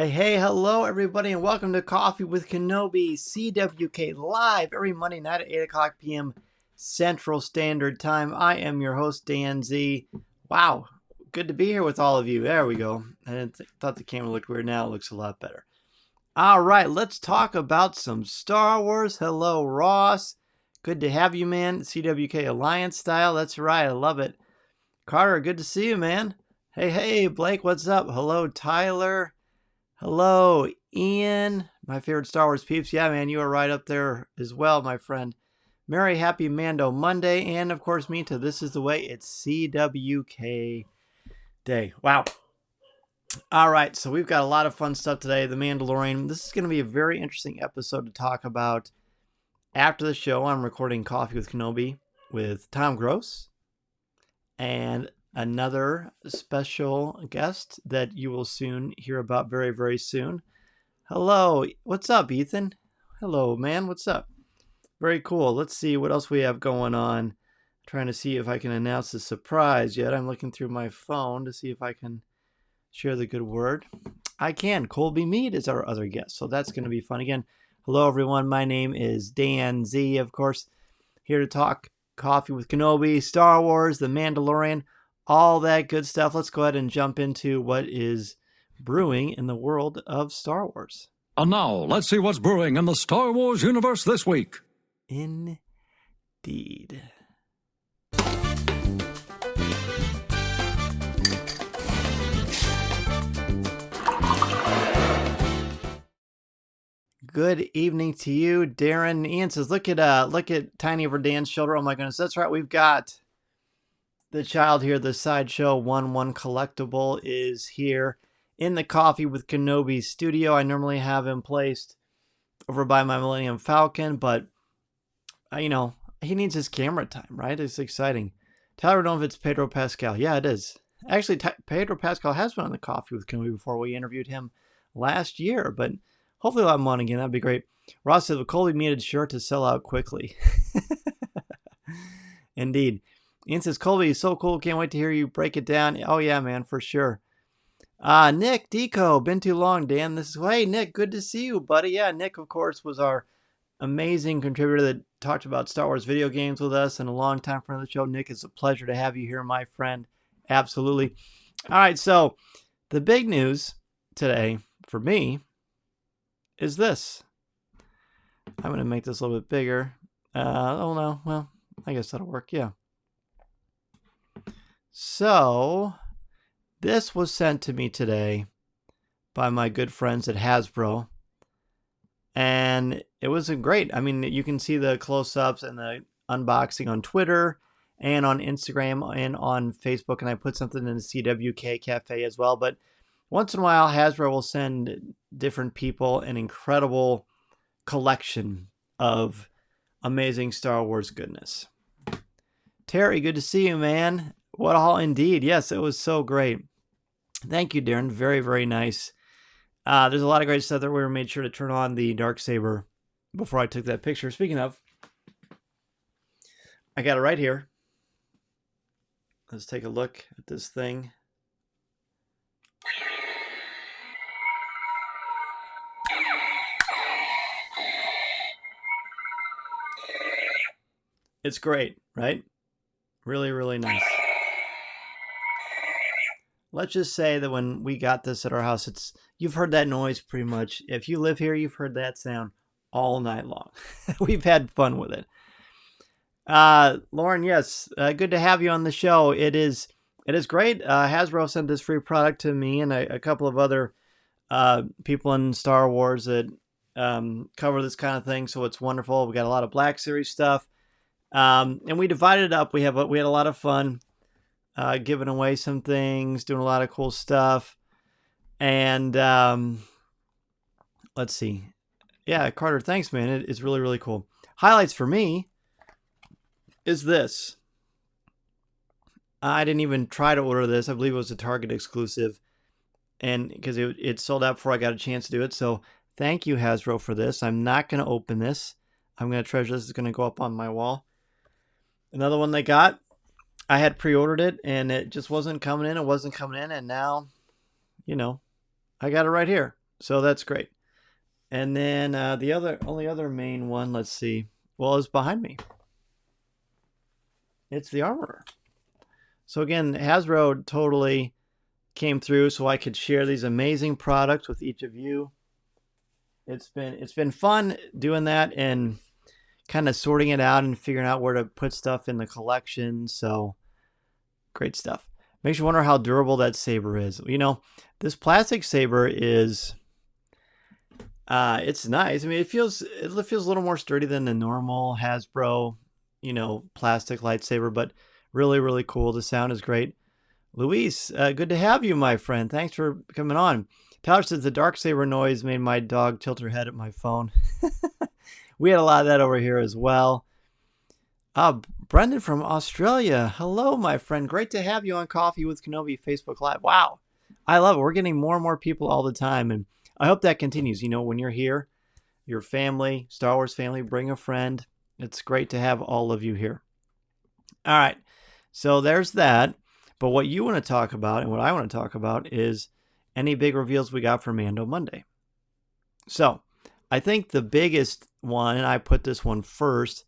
Hey, hello everybody, and welcome to Coffee with Kenobi, CWK, live every Monday night at 8 o'clock p.m. Central Standard Time. I am your host, Dan Z. Wow, good to be here with all of you. There we go. I thought the camera looked weird. Now it looks a lot better. All right, let's talk about some Star Wars. Hello, Ross. Good to have you, man. CWK Alliance style. That's right, I love it. Carter, good to see you, man. Hey, Blake, what's up? Hello, Tyler. Hello, Ian, my favorite Star Wars peeps. Yeah, man, you are right up there as well, my friend. Merry, happy Mando Monday. And, of course, me too. This is the way. It's CWK Day. Wow. All right, so we've got a lot of fun stuff today. The Mandalorian. This is going to be a very interesting episode to talk about. After the show, I'm recording Coffee with Kenobi with Tom Gross and another special guest that you will soon hear about very, very soon. Hello. What's up, Ethan? Hello, man. What's up? Very cool. Let's see what else we have going on. Trying to see if I can announce the surprise yet. I'm looking through my phone to see if I can share the good word. I can. Colby Mead is our other guest, so that's going to be fun. Again, hello, everyone. My name is Dan Z, of course, here to talk Coffee with Kenobi, Star Wars, The Mandalorian, all that good stuff. Let's go ahead and jump into what is brewing in the world of Star Wars. And now, let's see what's brewing in the Star Wars universe this week. Indeed. Good evening to you, Darren. Ian says, look at Tiny over Dan's shoulder. Oh my goodness, that's right. We've got the child here. The Sideshow 1/1 collectible is here in the Coffee with Kenobi studio. I normally have him placed over by my Millennium Falcon, but he needs his camera time, right? It's exciting. Tyler, don't know if it's Pedro Pascal. Yeah, it is. Actually, Pedro Pascal has been on the Coffee with Kenobi before. We interviewed him last year, but hopefully we'll have him on again. That'd be great. Ross says, Colby needed shirt to sell out quickly. Indeed. Ian says, Colby is so cool. Can't wait to hear you break it down. Oh, yeah, man, for sure. Nick Deco, been too long, Dan. Hey, Nick, good to see you, buddy. Yeah, Nick, of course, was our amazing contributor that talked about Star Wars video games with us and a long time friend of the show. Nick, it's a pleasure to have you here, my friend. Absolutely. All right, so the big news today for me is this. I'm going to make this a little bit bigger. Oh, no. Well, I guess that'll work. Yeah. So this was sent to me today by my good friends at Hasbro. And it was great. I mean, you can see the close-ups and the unboxing on Twitter and on Instagram and on Facebook. And I put something in the CWK Cafe as well. But once in a while, Hasbro will send different people an incredible collection of amazing Star Wars goodness. Terry, good to see you, man. What a haul indeed. Yes, it was so great. Thank you, Darren. Very, very nice. There's a lot of great stuff that we made sure to turn on the Darksaber before I took that picture. Speaking of, I got it right here. Let's take a look at this thing. It's great, right? Really, really nice. Let's just say that when we got this at our house, you've heard that noise pretty much. If you live here, you've heard that sound all night long. We've had fun with it. Lauren, yes, good to have you on the show. It is great. Hasbro sent this free product to me and a couple of other people in Star Wars that cover this kind of thing, so it's wonderful. We got a lot of Black Series stuff, and we divided it up. We had a lot of fun. Giving away some things, doing a lot of cool stuff. And let's see. Yeah, Carter, thanks, man. It's really, really cool. Highlights for me is this. I didn't even try to order this. I believe it was a Target exclusive. And because it sold out before I got a chance to do it. So thank you, Hasbro, for this. I'm not going to open this. I'm going to treasure this. It's going to go up on my wall. Another one they got. I had pre-ordered it, and it just wasn't coming in. It wasn't coming in, and now, I got it right here. So that's great. And then the only other main one, let's see, well, is behind me. It's the Armorer. So again, Hasbro totally came through so I could share these amazing products with each of you. It's been fun doing that and kind of sorting it out and figuring out where to put stuff in the collection. So great stuff. Makes you wonder how durable that saber is. You know, this plastic saber is it's nice. I mean, it feels a little more sturdy than the normal Hasbro, plastic lightsaber, but really, really cool. The sound is great. Luis, good to have you, my friend. Thanks for coming on. Tyler says the dark saber noise made my dog tilt her head at my phone. We had a lot of that over here as well. Brendan from Australia. Hello, my friend. Great to have you on Coffee with Kenobi Facebook Live. Wow. I love it. We're getting more and more people all the time, and I hope that continues. When you're here, your family, Star Wars family, bring a friend. It's great to have all of you here. All right. So there's that. But what you want to talk about and what I want to talk about is any big reveals we got for Mando Monday. So I think the biggest one, and I put this one first,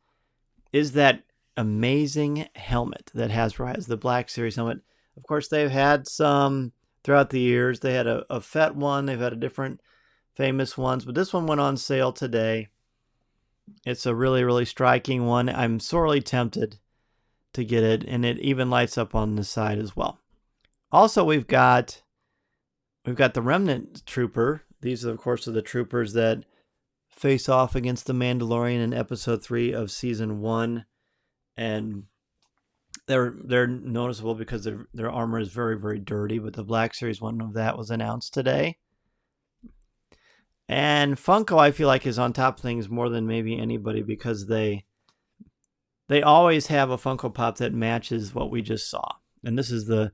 is that amazing helmet that Hasbro has, the Black Series helmet. Of course, they've had some throughout the years. They had a Fett one. They've had a different famous ones, but this one went on sale today. It's a really, really striking one. I'm sorely tempted to get it, and it even lights up on the side as well. Also, we've got the Remnant Trooper. These, of course, are the troopers that face off against the Mandalorian in episode 3 of season 1, and they're noticeable because their armor is very, very dirty, but the Black Series one of that was announced today. And Funko, I feel like, is on top of things more than maybe anybody because they always have a Funko Pop that matches what we just saw. And this is the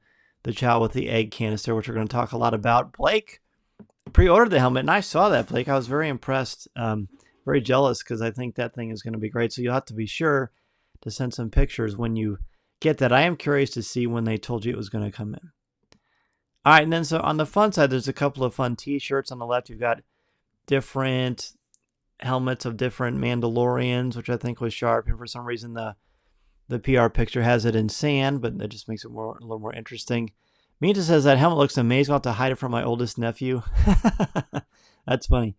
child with the egg canister, which we're going to talk a lot about. Blake pre-ordered the helmet, and I saw that, Blake. I was very impressed, very jealous, because I think that thing is going to be great. So you'll have to be sure to send some pictures when you get that. I am curious to see when they told you it was going to come in. All right, and then so on the fun side, there's a couple of fun T-shirts. On the left, you've got different helmets of different Mandalorians, which I think was sharp. And for some reason, the PR picture has it in sand, but that just makes it a little more interesting. Minta says that helmet looks amazing. I'll have to hide it from my oldest nephew. That's funny.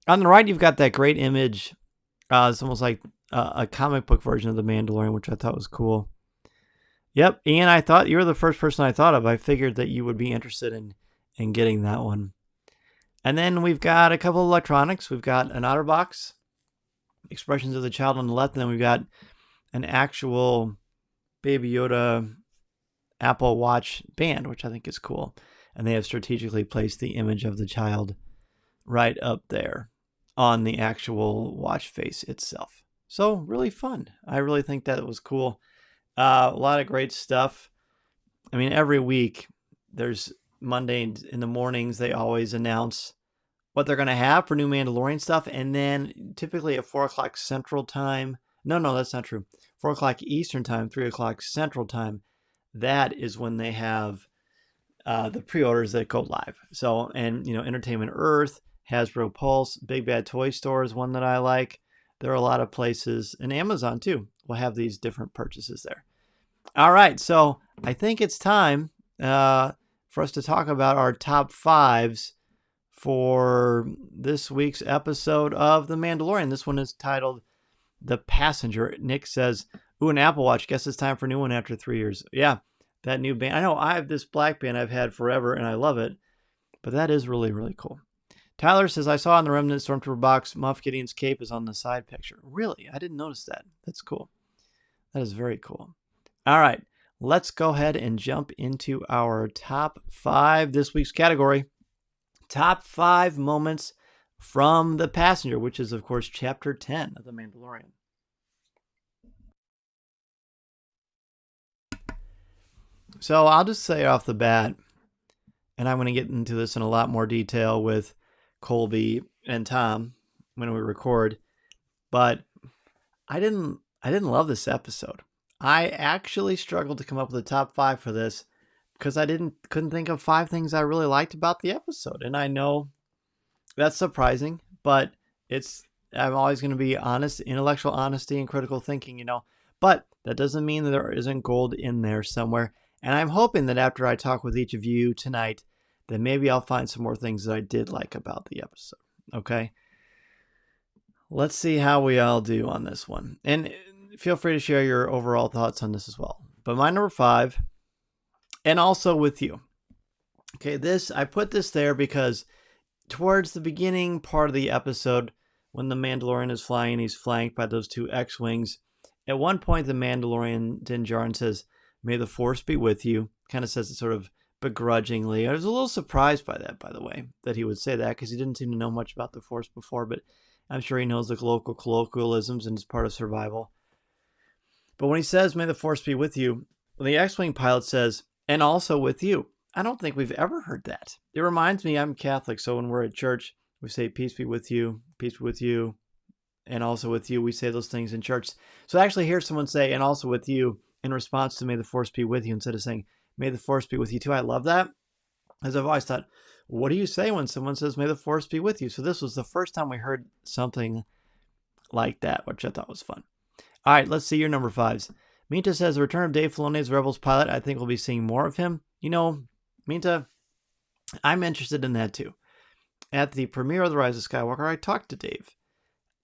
On the right, you've got that great image. It's almost like a comic book version of the Mandalorian, which I thought was cool. Yep, Ian, I thought you were the first person I thought of. I figured that you would be interested in getting that one. And then we've got a couple of electronics. We've got an OtterBox, Expressions of the Child on the left, and then we've got an actual Baby Yoda Apple Watch band, which I think is cool. And they have strategically placed the image of the child right up there on the actual watch face itself. So really fun. I really think that was cool. A lot of great stuff. I mean, every week there's Monday in the mornings, they always announce what they're going to have for new Mandalorian stuff. And then typically at 4 o'clock Central Time. No, that's not true. 4 o'clock Eastern Time, 3 o'clock Central Time. That is when they have the pre-orders that go live. So, and, Entertainment Earth, Hasbro Pulse, Big Bad Toy Store is one that I like. There are a lot of places, and Amazon too, will have these different purchases there. All right, so I think it's time for us to talk about our top 5s for this week's episode of The Mandalorian. This one is titled The Passenger. Nick says, ooh, an Apple Watch. Guess it's time for a new one after 3 years. Yeah, that new band. I know I have this black band I've had forever, and I love it. But that is really, really cool. Tyler says, I saw on the Remnant Stormtrooper box, Moff Gideon's cape is on the side picture. Really? I didn't notice that. That's cool. That is very cool. All right, let's go ahead and jump into our top 5 this week's category. Top 5 moments from The Passenger, which is, of course, Chapter 10 of The Mandalorian. So I'll just say off the bat, and I'm going to get into this in a lot more detail with Colby and Tom when we record, but I didn't love this episode. I actually struggled to come up with a top 5 for this because I couldn't think of 5 things I really liked about the episode. And I know That's surprising, but I'm always going to be honest, intellectual honesty and critical thinking, But that doesn't mean that there isn't gold in there somewhere. And I'm hoping that after I talk with each of you tonight, that maybe I'll find some more things that I did like about the episode. Okay? Let's see how we all do on this one. And feel free to share your overall thoughts on this as well. But my number 5, and also with you. Okay, I put this there because towards the beginning part of the episode, when the Mandalorian is flying, he's flanked by those 2 X-Wings. At one point, the Mandalorian Din Djarin says, "May the Force be with you." Kind of says it sort of begrudgingly. I was a little surprised by that, by the way, that he would say that, because he didn't seem to know much about the Force before, but I'm sure he knows the local colloquialisms and it's part of survival. But when he says, "May the Force be with you," when the X-Wing pilot says, "and also with you," I don't think we've ever heard that. It reminds me, I'm Catholic, so when we're at church, we say, "Peace be with you, and also with you." We say those things in church. So I actually hear someone say, "and also with you," in response to "May the Force be with you," instead of saying, "May the Force be with you too." I love that, as I've always thought, what do you say when someone says, "May the Force be with you"? So this was the first time we heard something like that, which I thought was fun. All right, let's see your number 5s. Minta says, "The return of Dave Filoni as Rebels pilot. I think we'll be seeing more of him." Minta, I'm interested in that too. At the premiere of The Rise of Skywalker, I talked to Dave,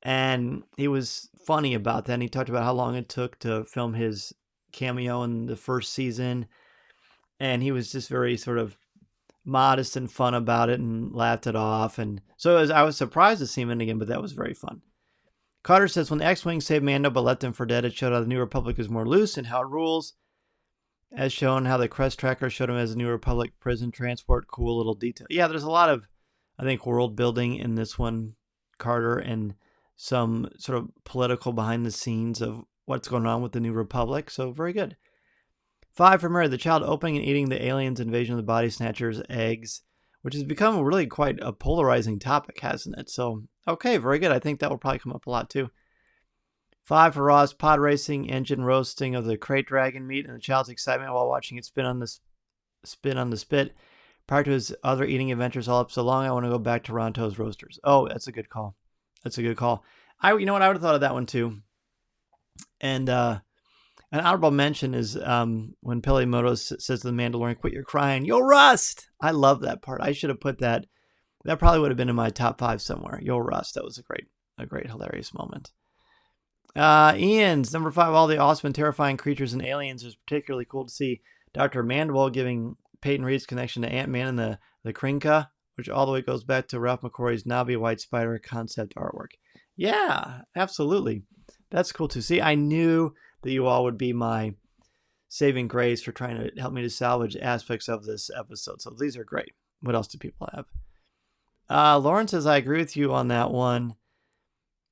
and he was funny about that. And he talked about how long it took to film his cameo in the first season, and he was just very sort of modest and fun about it and laughed it off. And so I was surprised to see him in again, but that was very fun. Carter says, "When the X-Wing saved Mando but left him for dead, it showed how the New Republic is more loose and how it rules. As shown how the Crest Tracker showed him as a New Republic prison transport." Cool little detail. Yeah, there's a lot of, I think, world building in this one, Carter, and some sort of political behind the scenes of what's going on with the New Republic. So very good. 5 for Mary, the child opening and eating the aliens' invasion of the body snatchers' eggs, which has become really quite a polarizing topic, hasn't it? So, okay, very good. I think that will probably come up a lot too. 5 for Ross, pod racing, engine roasting of the crate dragon meat, and the child's excitement while watching it spin on the spit. Prior to his other eating adventures all up so long, I want to go back to Ronto's Roasters. Oh, that's a good call. You know what? I would have thought of that one too. And an honorable mention is when Peli Motto says to the Mandalorian, "Quit your crying, you'll rust." I love that part. I should have put that. That probably would have been in my top 5 somewhere. "You'll rust." That was a great, hilarious moment. Ian's number 5, all the awesome and terrifying creatures and aliens. It was particularly cool to see Dr. Mandwell giving Peyton Reed's connection to Ant-Man and the Krinka, which all the way goes back to Ralph McQuarrie's Nabi White Spider concept artwork. Yeah, absolutely. That's cool to see. I knew that you all would be my saving grace for trying to help me to salvage aspects of this episode. So these are great. What else do people have? Lauren says, "I agree with you on that one.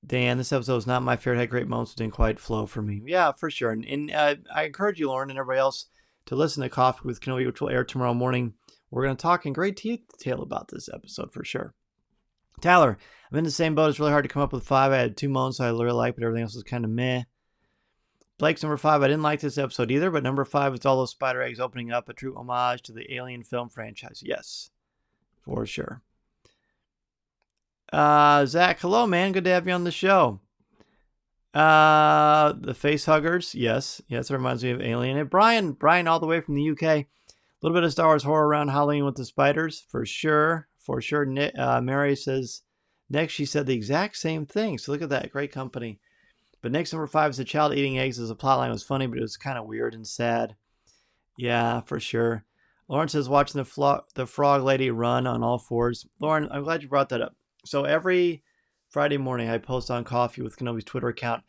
Dan, this episode was not my favorite. Had great moments, but didn't quite flow for me." Yeah, for sure. And I encourage you, Lauren, and everybody else to listen to Coffee with Kenobi, which will air tomorrow morning. We're going to talk in great detail about this episode for sure. Tyler, I'm in the same boat. It's really hard to come up with 5. I had 2 moments I really liked, but everything else was kind of meh. Blake's number 5. I didn't like this episode either, but number 5 is all those spider eggs opening up, a true homage to the Alien film franchise. Yes, for sure. Zach, hello, man. Good to have you on the show. The face huggers. Yes, it reminds me of Alien. And Brian all the way from the UK. A little bit of Star Wars horror around Halloween with the spiders, for sure. Mary says, next she said the exact same thing. So look at that. Great company. But next, number 5 is the child eating eggs as a plotline. Was funny, but it was kind of weird and sad. Yeah, for sure. Lauren says, watching the frog lady run on all 4s. Lauren, I'm glad you brought that up. So every Friday morning, I post on Coffee with Kenobi's Twitter account,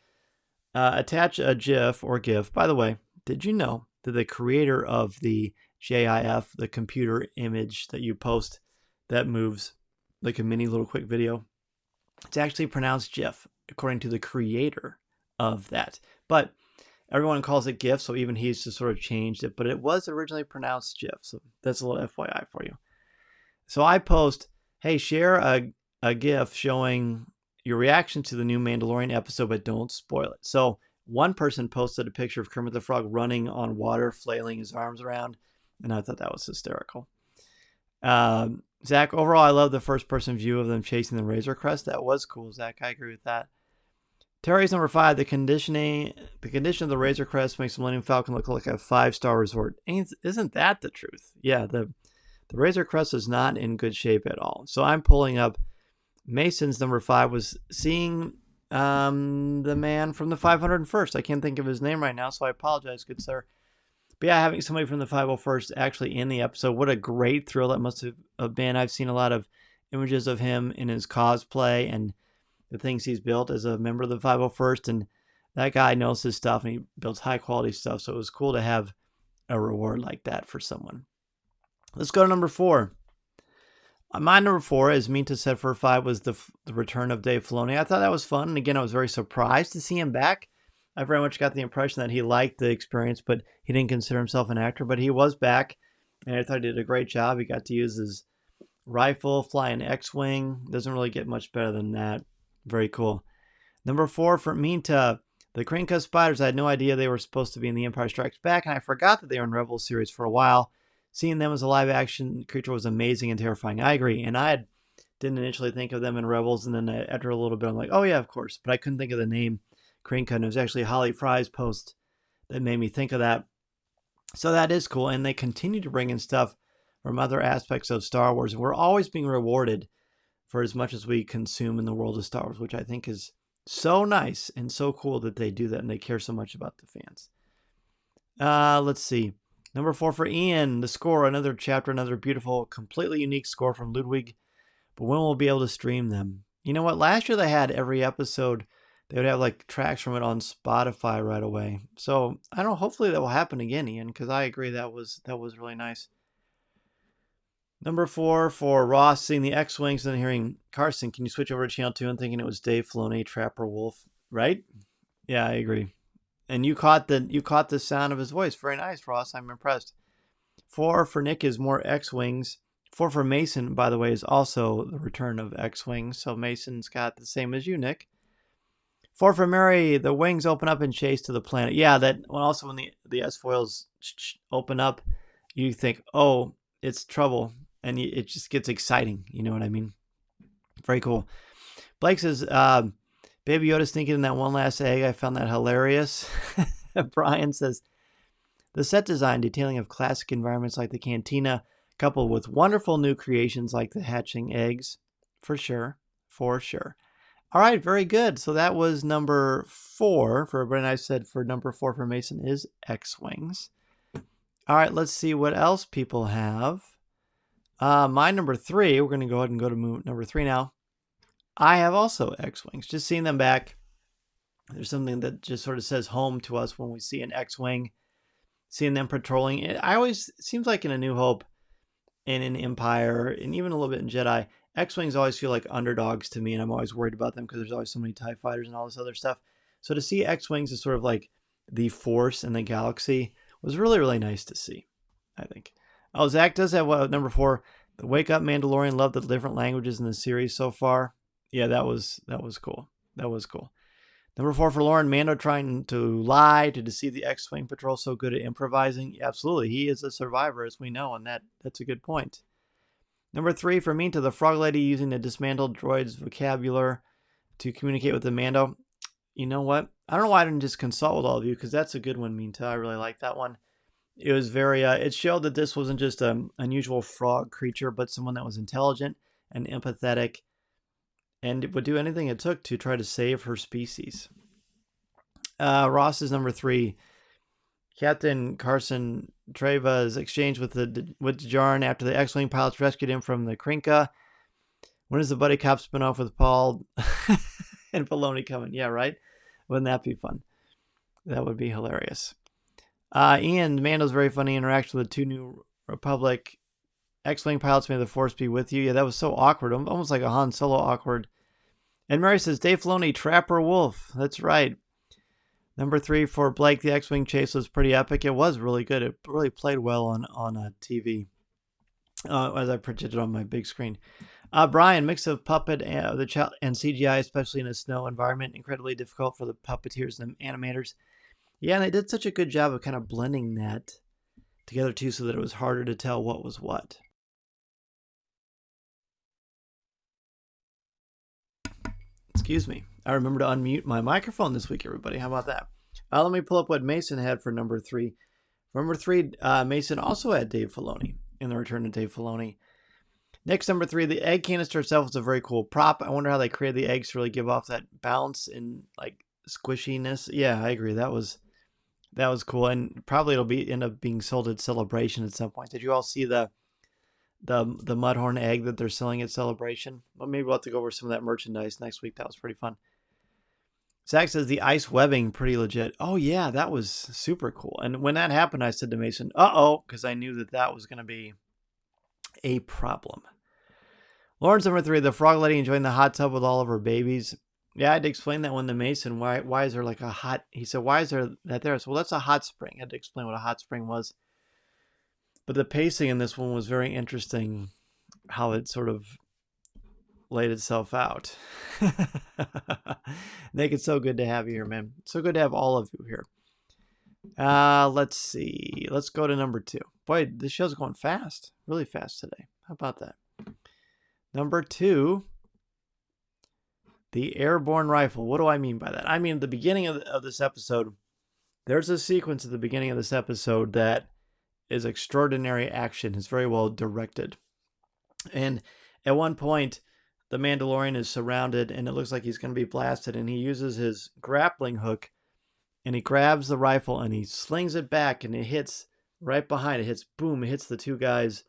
attach a GIF or GIF. By the way, did you know that the creator of the GIF, the computer image that you post that moves like a mini little quick video, it's actually pronounced GIF, according to the creator of that. But everyone calls it GIF, so even he's just sort of changed it. But it was originally pronounced GIF, so that's a little FYI for you. So I post, hey, share a GIF showing your reaction to the new Mandalorian episode, but don't spoil it. So one person posted a picture of Kermit the Frog running on water, flailing his arms around, and I thought that was hysterical. Zach, overall, I love the first-person view of them chasing the Razor Crest. That was cool, Zach. I agree with that. Terry's number 5. The condition of the Razor Crest makes the Millennium Falcon look like a 5-star resort. Isn't that the truth? Yeah, the Razor Crest is not in good shape at all. So I'm pulling up Mason's number 5 was seeing the man from the 501st. I can't think of his name right now, so I apologize, good sir. But yeah, having somebody from the 501st actually in the episode, what a great thrill that must have been. I've seen a lot of images of him in his cosplay and the things he's built as a member of the 501st, and that guy knows his stuff and he builds high quality stuff, so it was cool to have a reward like that for someone. Let's go to number 4. My number 4, as Minta said for 5, was the return of Dave Filoni. I thought that was fun, and again, I was very surprised to see him back. I very much got the impression that he liked the experience, but he didn't consider himself an actor, but he was back, and I thought he did a great job. He got to use his rifle, fly an X-Wing. Doesn't really get much better than that. Very cool. Number 4 for Minta, the Krinka spiders. I had no idea they were supposed to be in The Empire Strikes Back, and I forgot that they were in Rebels series for a while. Seeing them as a live-action creature was amazing and terrifying. I agree, and I didn't initially think of them in Rebels, and then after a little bit, I'm like, oh yeah, of course. But I couldn't think of the name Krinka, and it was actually Holly Fry's post that made me think of that. So that is cool, and they continue to bring in stuff from other aspects of Star Wars. We're always being rewarded for as much as we consume in the world of Star Wars, which I think is so nice and so cool that they do that and they care so much about the fans. Let's see. Number 4 for Ian, the score, another chapter, another beautiful, completely unique score from Ludwig. But when will we be able to stream them? You know what? Last year they had every episode. They would have like tracks from it on Spotify right away. So I don't know. Hopefully that will happen again, Ian, because I agree that was really nice. Number 4 for Ross, seeing the X-Wings and then hearing Carson, can you switch over to channel 2 and thinking it was Dave Filoni, Trapper Wolf, right? Yeah, I agree. And you caught the sound of his voice. Very nice, Ross. I'm impressed. 4 for Nick is more X-Wings. 4 for Mason, by the way, is also the return of X-Wings. So Mason's got the same as you, Nick. 4 for Mary, the wings open up and chase to the planet. Yeah, that also when the S-foils open up, you think, oh, it's trouble. And it just gets exciting. You know what I mean? Very cool. Blake says, Baby Yoda sneaking in that one last egg. I found that hilarious. Brian says, the set design detailing of classic environments like the cantina, coupled with wonderful new creations like the hatching eggs. For sure. For sure. All right, very good. So that was number 4 for everybody. And I said for number 4 for Mason is X-Wings. All right, let's see what else people have. My number 3, we're going to go ahead and go to number 3 now. I have also X-Wings. Just seeing them back, there's something that just sort of says home to us when we see an X-Wing, seeing them patrolling. It seems like in A New Hope and in Empire and even a little bit in Jedi, X-Wings always feel like underdogs to me, and I'm always worried about them because there's always so many TIE fighters and all this other stuff. So to see X-Wings as sort of like the Force in the galaxy was really, really nice to see, I think. Oh, Zach does have number 4, the Wake Up Mandalorian. Love the different languages in the series so far. Yeah, that was cool. That was cool. Number 4 for Lauren, Mando trying to lie to deceive the X-Wing patrol, so good at improvising. Yeah, absolutely, he is a survivor, as we know, and that's a good point. Number 3 for Minta, the Frog Lady using the dismantled droid's vocabulary to communicate with the Mando. You know what? I don't know why I didn't just consult with all of you, because that's a good one, Minta. I really like that one. It was very, it showed that this wasn't just an unusual frog creature, but someone that was intelligent and empathetic and would do anything it took to try to save her species. Ross is number 3. Captain Carson Treva's exchange with Djarin after the X-Wing pilots rescued him from the Krinka. When is the buddy cop spinoff with Paul and Filoni coming? Yeah, right? Wouldn't that be fun? That would be hilarious. Ian, Mando's very funny interaction with the 2 New Republic X-Wing pilots. May the Force be with you. Yeah, that was so awkward. Almost like a Han Solo awkward. And Mary says, Dave Filoni, Trapper Wolf. That's right. Number 3 for Blake, the X-Wing chase was pretty epic. It was really good. It really played well on TV as I projected on my big screen. Brian, mix of puppet and CGI, especially in a snow environment. Incredibly difficult for the puppeteers and animators. Yeah, and they did such a good job of kind of blending that together too so that it was harder to tell what was what. Excuse me. I remember to unmute my microphone this week, everybody. How about that? Let me pull up what Mason had for number 3. Number 3, Mason also had Dave Filoni in the Return of Dave Filoni. Next, number 3, the egg canister itself is a very cool prop. I wonder how they created the eggs to really give off that bounce and like squishiness. Yeah, I agree. That was cool, and probably it'll end up being sold at Celebration at some point. Did you all see the Mudhorn egg that they're selling at Celebration? Well, maybe we'll have to go over some of that merchandise next week. That was pretty fun. Zach says the ice webbing, pretty legit. Oh yeah, that was super cool. And when that happened, I said to Mason, "Uh-oh," because I knew that was going to be a problem. Lawrence, number 3, the frog lady enjoying the hot tub with all of her babies. Yeah, I had to explain that one to Mason. Why is there like a hot... He said, why is there that there? So, well, that's a hot spring. I had to explain what a hot spring was. But the pacing in this one was very interesting, how it sort of laid itself out. Nick, it's so good to have you here, man. So good to have all of you here. Let's see. Let's go to number 2. Boy, this show's going fast. Really fast today. How about that? Number 2, the airborne rifle. What do I mean by that? I mean, at the beginning of this episode, there's a sequence at the beginning of this episode that is extraordinary action. It's very well directed. And at one point, the Mandalorian is surrounded, and it looks like he's going to be blasted, and he uses his grappling hook, and he grabs the rifle, and he slings it back, and it hits right behind. It hits, boom, it hits the 2 guys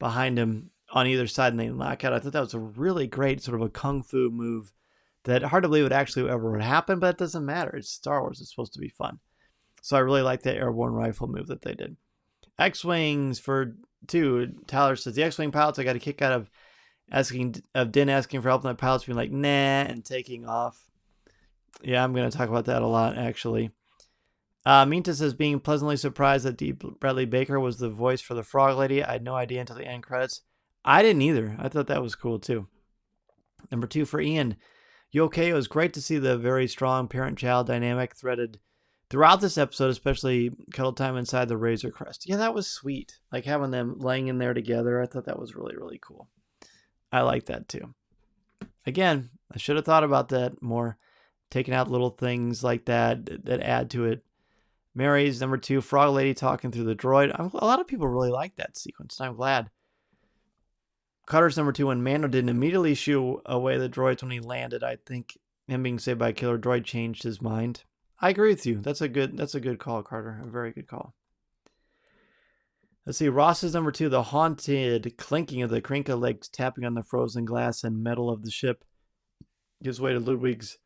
behind him on either side, and they knock out. I thought that was a really great sort of a kung fu move that hard to believe it actually ever would happen, but it doesn't matter. It's Star Wars. It's supposed to be fun. So I really like that airborne rifle move that they did. X-Wings for 2. Tyler says, the X-Wing pilots, I got a kick out of Din asking for help, and the pilots being like, nah, and taking off. Yeah, I'm going to talk about that a lot, actually. Minta says, being pleasantly surprised that Dee Bradley Baker was the voice for the Frog Lady. I had no idea until the end credits. I didn't either. I thought that was cool, too. Number 2 for Ian. You okay? It was great to see the very strong parent-child dynamic threaded throughout this episode, especially cuddle time inside the Razor Crest. Yeah, that was sweet. Like having them laying in there together. I thought that was really, really cool. I like that, too. Again, I should have thought about that more. Taking out little things like that add to it. Mary's number 2, Frog Lady talking through the droid. A lot of people really like that sequence, and I'm glad. Cutter's number 2, when Mando didn't immediately shoo away the droids when he landed. I think him being saved by a killer droid changed his mind. I agree with you. That's a good call, Carter. A very good call. Let's see. Ross's number 2, the haunted clinking of the Krinka legs tapping on the frozen glass and metal of the ship gives way to Ludwig's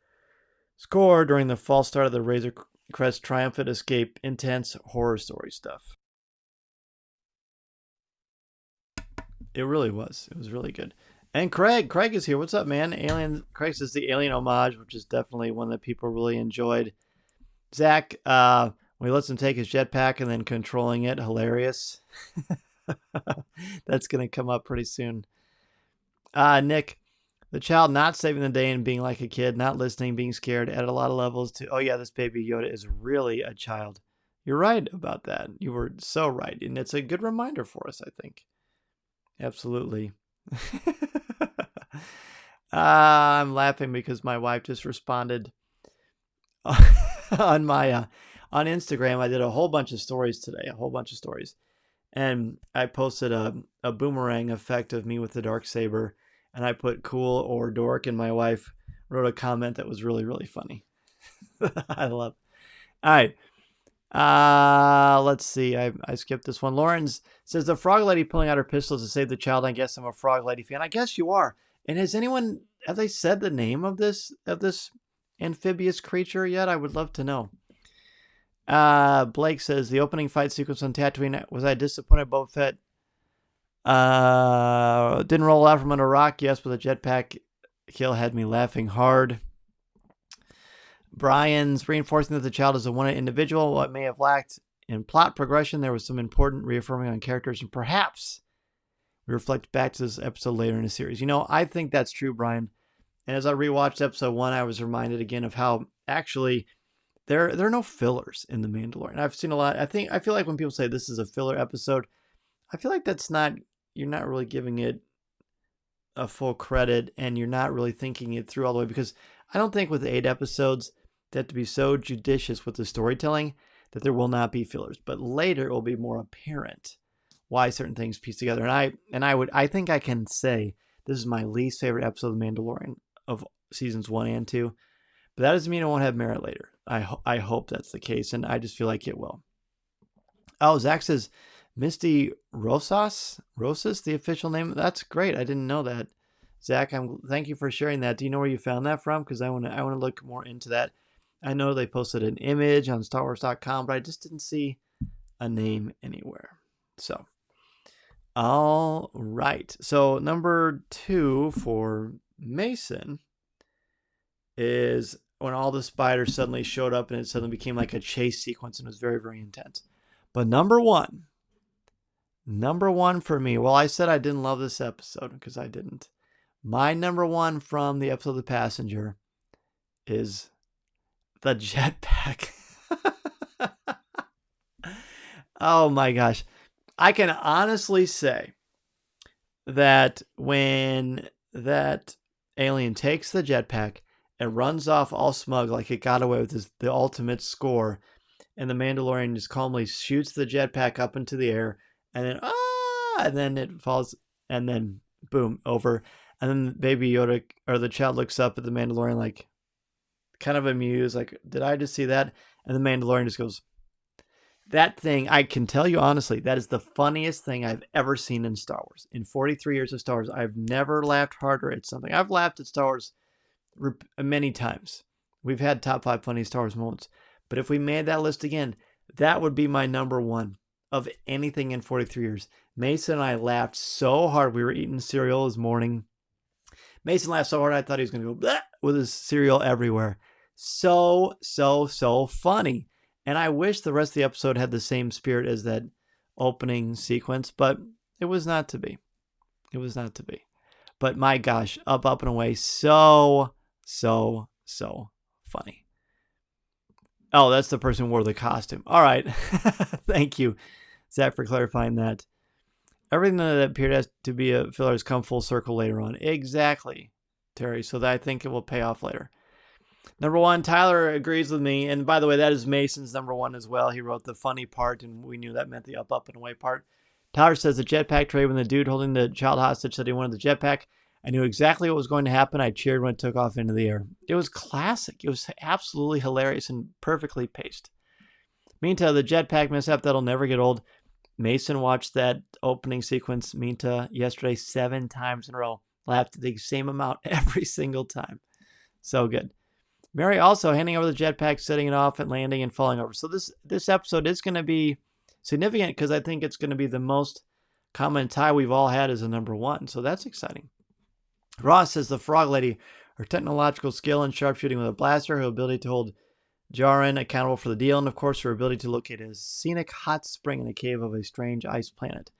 score during the false start of the Razor Crest triumphant escape. Intense horror story stuff. It really was. It was really good. And Craig is here. What's up, man? Craig says the alien homage, which is definitely one that people really enjoyed. Zach, when he lets him take his jetpack and then controlling it, hilarious. That's going to come up pretty soon. Nick, the child not saving the day and being like a kid, not listening, being scared, added a lot of levels to, oh yeah, this baby Yoda is really a child. You're right about that. You were so right. And it's a good reminder for us, I think. Absolutely. I'm laughing because my wife just responded on my on Instagram. I did a whole bunch of stories today, and I posted a boomerang effect of me with the darksaber, and I put cool or dork, and my wife wrote a comment that was really, really funny. I love. All right. Let's see. I skipped this one. Lawrence says the frog lady pulling out her pistol to save the child. I guess I'm a frog lady fan. I guess you are. And have they said the name of this amphibious creature yet? I would love to know. Blake says the opening fight sequence on Tatooine, was I disappointed Boba Fett didn't roll out from under a rock? Yes, but the jetpack kill had me laughing hard. Brian's reinforcing that the child is a one individual. What may have lacked in plot progression, there was some important reaffirming on characters, and perhaps we reflect back to this episode later in the series. You know, I think that's true, Brian. And as I rewatched episode 1, I was reminded again of how actually there are no fillers in The Mandalorian. I've seen a lot. I feel like when people say this is a filler episode, I feel like you're not really giving it a full credit and you're not really thinking it through all the way, because I don't think with 8 episodes they have to be so judicious with the storytelling that there will not be fillers. But later it will be more apparent why certain things piece together. And I think I can say this is my least favorite episode of The Mandalorian of seasons 1 and 2. But that doesn't mean it won't have merit later. I hope that's the case, and I just feel like it will. Oh, Zach says Misty Rosas, the official name. That's great. I didn't know that. Zach, thank you for sharing that. Do you know where you found that from? Because I want to look more into that. I know they posted an image on StarWars.com, but I just didn't see a name anywhere. So, all right. So number 2 for Mason is when all the spiders suddenly showed up and it suddenly became like a chase sequence and it was very, very intense. But number one for me, well, I said I didn't love this episode because I didn't. My number 1 from the episode The Passenger is the jetpack. Oh my gosh. I can honestly say that when that alien takes the jetpack and runs off all smug like it got away with the ultimate score, and the Mandalorian just calmly shoots the jetpack up into the air, and then it falls, and then boom, over. And then Baby Yoda, or the child, looks up at the Mandalorian like kind of amused, like, did I just see that? And the Mandalorian just goes, that thing, I can tell you honestly, that is the funniest thing I've ever seen in Star Wars. In 43 years of Star Wars, I've never laughed harder at something. I've laughed at Star Wars many times. We've had top 5 funny Star Wars moments. But if we made that list again, that would be my number 1 of anything in 43 years. Mason and I laughed so hard. We were eating cereal this morning. Mason laughed so hard I thought he was going to go bleh with his cereal everywhere. So funny. And I wish the rest of the episode had the same spirit as that opening sequence, but it was not to be. It was not to be. But my gosh, up and away. So funny. Oh, that's the person who wore the costume. All right. Thank you, Zach, for clarifying that. Everything that appeared to be a filler has come full circle later on. Exactly, Terry. So that I think it will pay off later. Number 1, Tyler agrees with me. And by the way, that is Mason's number 1 as well. He wrote the funny part, and we knew that meant the up and away part. Tyler says the jetpack trade when the dude holding the child hostage said he wanted the jetpack. I knew exactly what was going to happen. I cheered when it took off into the air. It was classic. It was absolutely hilarious and perfectly paced. Meantime, the jetpack mishap that'll never get old. Mason watched that opening sequence, Minta, yesterday 7 times in a row. Laughed the same amount every single time. So good. Mary also handing over the jetpack, setting it off and landing and falling over. So this episode is going to be significant because I think it's going to be the most common tie we've all had as a number 1. So that's exciting. Ross says the Frog Lady, her technological skill in sharpshooting with a blaster, her ability to hold Djarin accountable for the deal, and of course her ability to locate a scenic hot spring in a cave of a strange ice planet.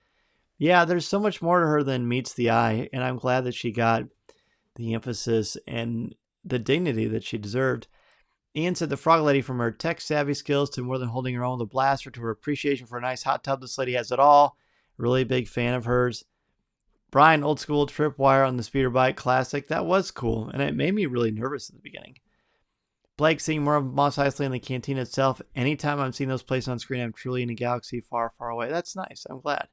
Yeah, there's so much more to her than meets the eye, and I'm glad that she got the emphasis and the dignity that she deserved. Ian said the Frog Lady, from her tech-savvy skills to more than holding her own with a blaster to her appreciation for a nice hot tub, this lady has it all. Really big fan of hers. Brian, old school tripwire on the speeder bike, classic. That was cool, and it made me really nervous at the beginning. Blake, seeing more of Mos Eisley in the canteen itself. Anytime I'm seeing those places on screen, I'm truly in a galaxy far, far away. That's nice. I'm glad.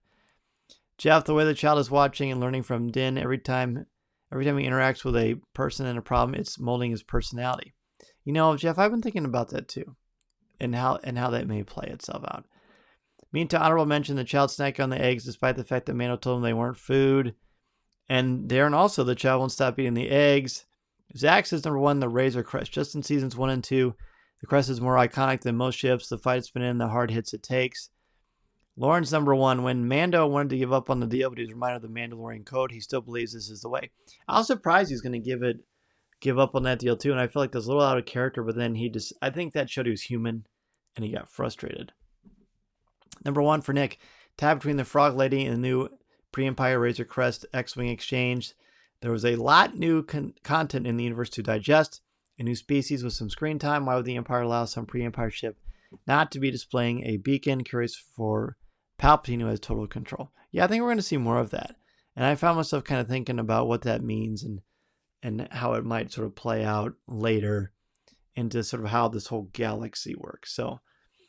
Jeff, the way the child is watching and learning from Din every time he interacts with a person and a problem, it's molding his personality. You know, Jeff, I've been thinking about that too, and how that may play itself out. Meantime, honorable mention the child snacking on the eggs, despite the fact that Mando told him they weren't food. And Darren also, the child won't stop eating the eggs. Zach says number 1, the Razor Crest. Just in seasons 1 and 2, the crest is more iconic than most ships. The fight it's been in, the hard hits it takes. Lauren's number 1, when Mando wanted to give up on the deal, but he was reminded of the Mandalorian code, he still believes this is the way. I was surprised he's going to give up on that deal too, and I feel like that's a little out of character, but then I think that showed he was human, and he got frustrated. Number 1 for Nick, tie between the Frog Lady and the new pre-Empire Razor Crest X-Wing exchange. There was a lot new content in the universe to digest, a new species with some screen time. Why would the Empire allow some pre-Empire ship not to be displaying a beacon? Curious for Palpatine, who has total control. Yeah, I think we're going to see more of that. And I found myself kind of thinking about what that means and how it might sort of play out later into sort of how this whole galaxy works. So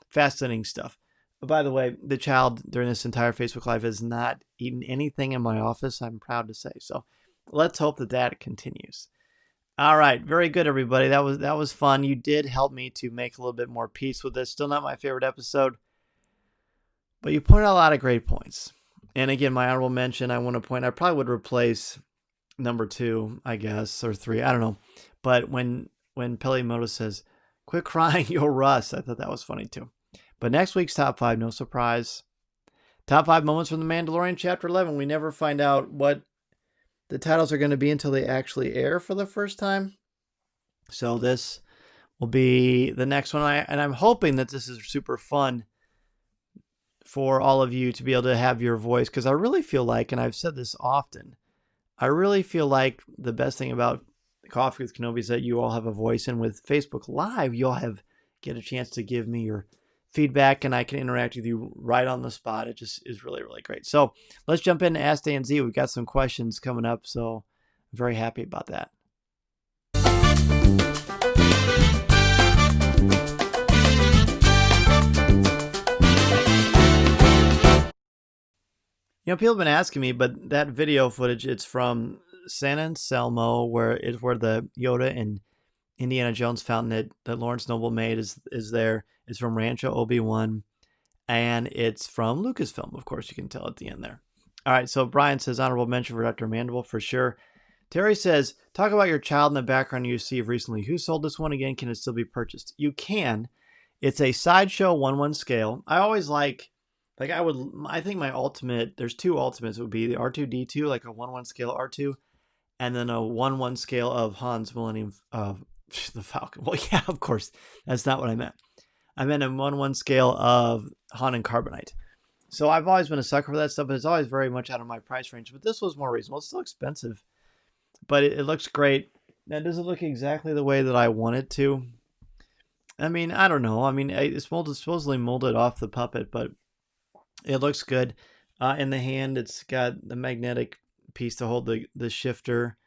fascinating stuff. By the way, the child during this entire Facebook Live has not eaten anything in my office, I'm proud to say. So let's hope that continues. All right, very good, everybody. That was fun. You did help me to make a little bit more peace with this. Still not my favorite episode, but you pointed out a lot of great points. And again, my honorable mention, I want to point, I probably would replace number 2, I guess, or 3, I don't know. But when Pelimoto says, "Quit crying, you'll rust," I thought that was funny too. But next week's top 5, no surprise. Top 5 moments from The Mandalorian Chapter 11. We never find out what the titles are going to be until they actually air for the first time. So this will be the next one. And I'm hoping that this is super fun for all of you to be able to have your voice. Because I really feel like, and I've said this often, I really feel like the best thing about Coffee with Kenobi is that you all have a voice. And with Facebook Live, you all get a chance to give me your feedback, and I can interact with you right on the spot. It just is really, really great. So let's jump into Ask Dan Z. We've got some questions coming up, so I'm very happy about that. You know, people have been asking me, but that video footage, it's from San Anselmo, where the Yoda and Indiana Jones fountain that Lawrence Noble made is there. It's from Rancho Obi-Wan, and it's from Lucasfilm. Of course, you can tell at the end there. All right, so Brian says, honorable mention for Dr. Mandible, for sure. Terry says, talk about your child in the background you received recently. Who sold this one again? Can it still be purchased? You can. It's a Sideshow 1/1 scale. I always I think my ultimate, there's 2 ultimates. It would be the R2-D2, like a 1/1 scale R2, and then a 1/1 scale of Han's Millennium, the Falcon. Well, yeah, of course. That's not what I meant. I meant a 1/1 scale of Han and Carbonite. So I've always been a sucker for that stuff, but it's always very much out of my price range. But this was more reasonable. It's still expensive, but it looks great. Now, does it look exactly the way that I want it to? I mean, I don't know. I mean, it's supposedly molded off the puppet, but it looks good. In the hand, it's got the magnetic piece to hold the shifter,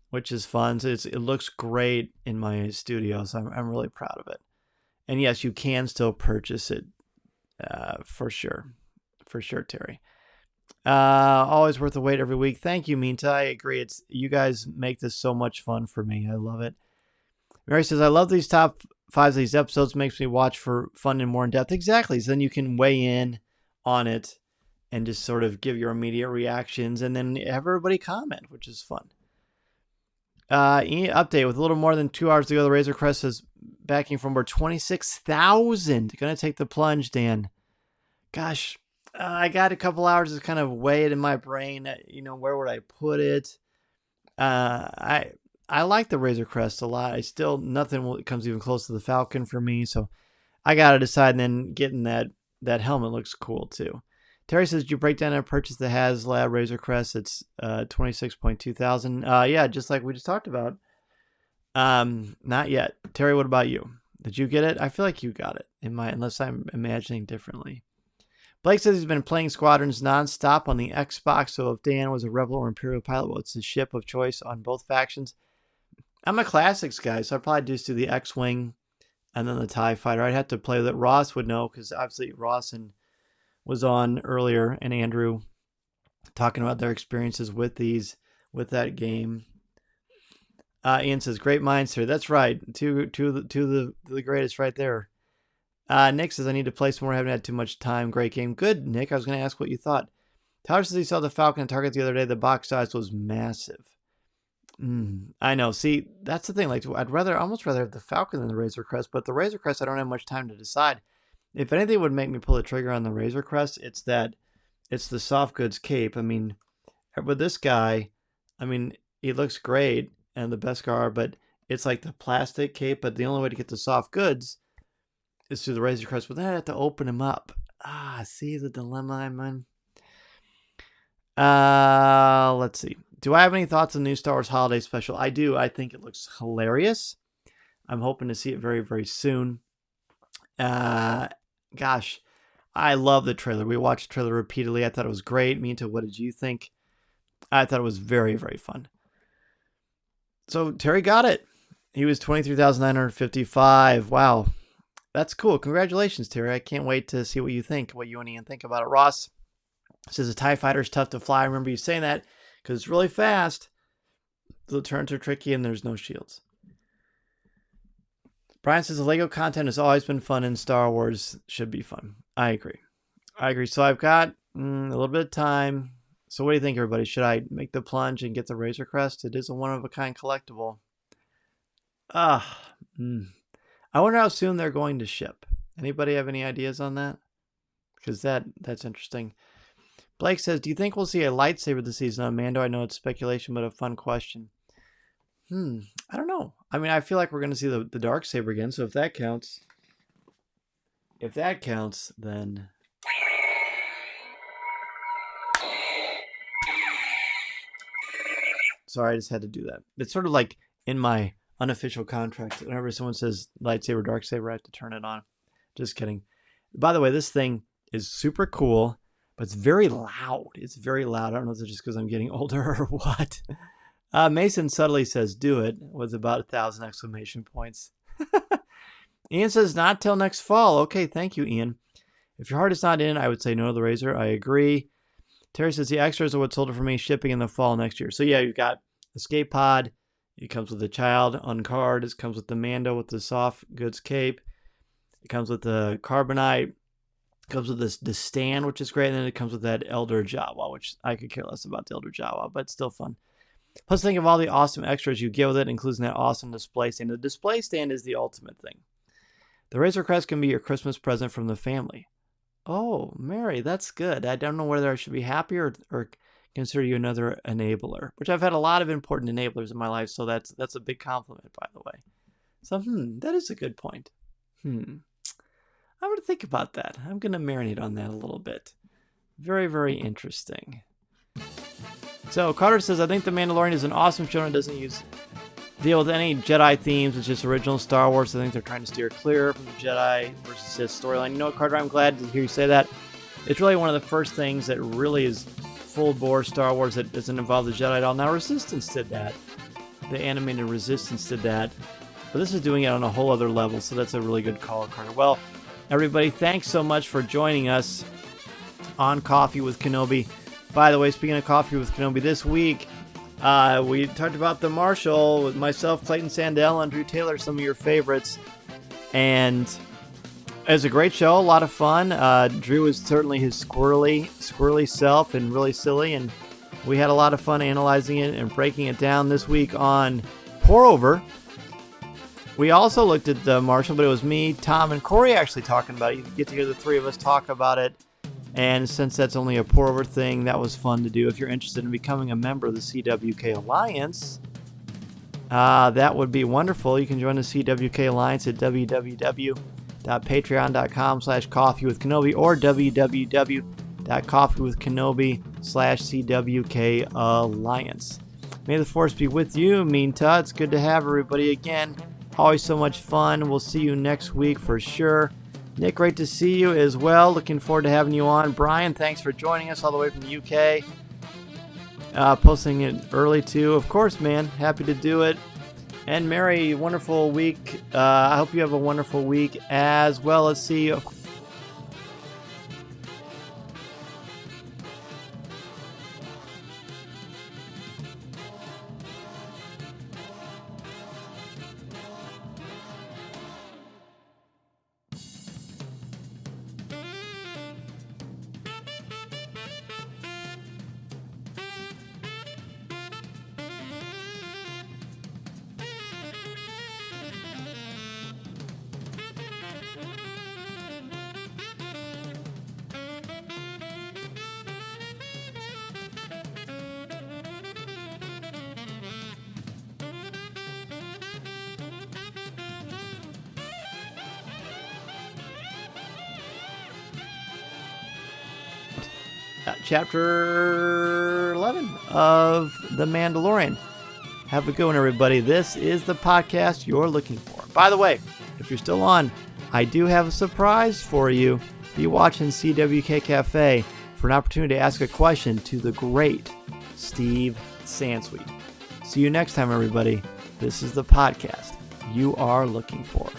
which is fun. So it looks great in my studio, so I'm really proud of it. And yes, you can still purchase it, for sure. For sure, Terry. Always worth the wait every week. Thank you, Minta. I agree. You guys make this so much fun for me. I love it. Mary says, I love these top 5 of these episodes. Makes me watch for fun and more in depth. Exactly. So then you can weigh in on it and just sort of give your immediate reactions and then have everybody comment, which is fun. Update, with a little more than 2 hours to go, the Razor Crest is backing from over 26,000. Gonna take the plunge, Dan. Gosh, I got a couple hours to kind of weigh it in my brain. Where would I put it? I like the Razor Crest a lot. Nothing comes even close to the Falcon for me. So I gotta decide. And then getting that helmet looks cool too. Terry says, did you break down and purchase the HasLab Razor Crest? It's 26.2 thousand. Yeah, just like we just talked about. Not yet. Terry, what about you? Did you get it? I feel like you got it, unless I'm imagining differently. Blake says he's been playing Squadrons nonstop on the Xbox, so if Dan was a Rebel or Imperial pilot, what's his ship of choice on both factions? I'm a classics guy, so I'd probably just do the X-Wing and then the TIE Fighter. I'd have to play with it. Ross would know, because obviously Ross was on earlier, and Andrew talking about their experiences with that game. Ian says, great minds here. That's right. Two of the greatest right there. Nick says, I need to play some more. I haven't had too much time. Great game. Good, Nick. I was going to ask what you thought. Tyler says he saw the Falcon at Target the other day. The box size was massive. I know. See, that's the thing. Like, I'd almost rather have the Falcon than the Razor Crest, but the Razor Crest, I don't have much time to decide. If anything would make me pull the trigger on the Razor Crest, it's the soft goods cape. I mean, with this guy, I mean, he looks great and the Beskar, but it's like the plastic cape. But the only way to get the soft goods is through the Razor Crest. But then I have to open him up. See the dilemma I'm in. Let's see. Do I have any thoughts on the new Star Wars Holiday Special? I do. I think it looks hilarious. I'm hoping to see it very, very soon. Gosh, I love the trailer. We watched the trailer repeatedly. I thought it was great. Minta, what did you think? I thought it was very, very fun. So Terry got it. He was 23,955. Wow. That's cool. Congratulations, Terry. I can't wait to see what you think, what you and Ian think about it. Ross says the TIE Fighter is tough to fly. I remember you saying that because it's really fast. The turns are tricky and there's no shields. Brian says the Lego content has always been fun in Star Wars. Should be fun. I agree. So I've got a little bit of time. So what do you think, everybody? Should I make the plunge and get the Razor Crest? It is a one-of-a-kind collectible. I wonder how soon they're going to ship. Anybody have any ideas on that? Because that's interesting. Blake says, do you think we'll see a lightsaber this season on Mando? I know it's speculation, but a fun question. I don't know. I mean, I feel like we're going to see the Darksaber again, so if that counts, then... Sorry, I just had to do that. It's sort of like in my unofficial contract. Whenever someone says lightsaber, Darksaber, I have to turn it on. Just kidding. By the way, this thing is super cool, but it's very loud. It's very loud. I don't know if it's just because I'm getting older or what. Mason subtly says, do it, with about 1,000 exclamation points. Ian says, not till next fall. Okay, thank you, Ian. If your heart is not in, I would say no to the Razor. I agree. Terry says, the extras are what sold it for me, shipping in the fall next year. So yeah, you've got Escape Pod. It comes with the child on card. It comes with the Mando with the soft goods cape. It comes with the Carbonite. It comes with the stand, which is great. And then it comes with that Elder Jawa, which I could care less about the Elder Jawa, but it's still fun. Plus, think of all the awesome extras you get with it, including that awesome display stand. The display stand is the ultimate thing. The Razor Crest can be your Christmas present from the family. Oh, Mary, that's good. I don't know whether I should be happy or consider you another enabler, which I've had a lot of important enablers in my life, so that's a big compliment, by the way. So, that is a good point. I'm going to think about that. I'm going to marinate on that a little bit. Very, very interesting. So, Carter says, I think The Mandalorian is an awesome show and doesn't deal with any Jedi themes. It's just original Star Wars. I think they're trying to steer clear from the Jedi versus Sith storyline. You know what, Carter? I'm glad to hear you say that. It's really one of the first things that really is full-bore Star Wars that doesn't involve the Jedi at all. Now, Resistance did that. The animated Resistance did that. But this is doing it on a whole other level, so that's a really good call, Carter. Well, everybody, thanks so much for joining us on Coffee with Kenobi. By the way, speaking of Coffee with Kenobi, this week, we talked about the Marshall with myself, Clayton Sandell, and Drew Taylor, some of your favorites. And it was a great show, a lot of fun. Drew was certainly his squirrely self and really silly. And we had a lot of fun analyzing it and breaking it down this week on Pour Over. We also looked at the Marshall, but it was me, Tom, and Corey actually talking about it. You get to hear the three of us talk about it. And since that's only a pour-over thing, that was fun to do. If you're interested in becoming a member of the CWK Alliance, that would be wonderful. You can join the CWK Alliance at www.patreon.com/coffeewithkenobi or www.coffeewithkenobi/CWK Alliance. May the Force be with you, Minta. It's good to have everybody again. Always so much fun. We'll see you next week for sure. Nick, great to see you as well. Looking forward to having you on. Brian, thanks for joining us all the way from the UK. Posting it early too. Of course, man. Happy to do it. And Mary, wonderful week. I hope you have a wonderful week as well. Let's see. Chapter 11 of The Mandalorian. Have a good one, everybody. This is the podcast you're looking for. By the way, if you're still on, I do have a surprise for you. Be watching CWK Cafe for an opportunity to ask a question to the great Steve Sansweet. See you next time, everybody. This is the podcast you are looking for.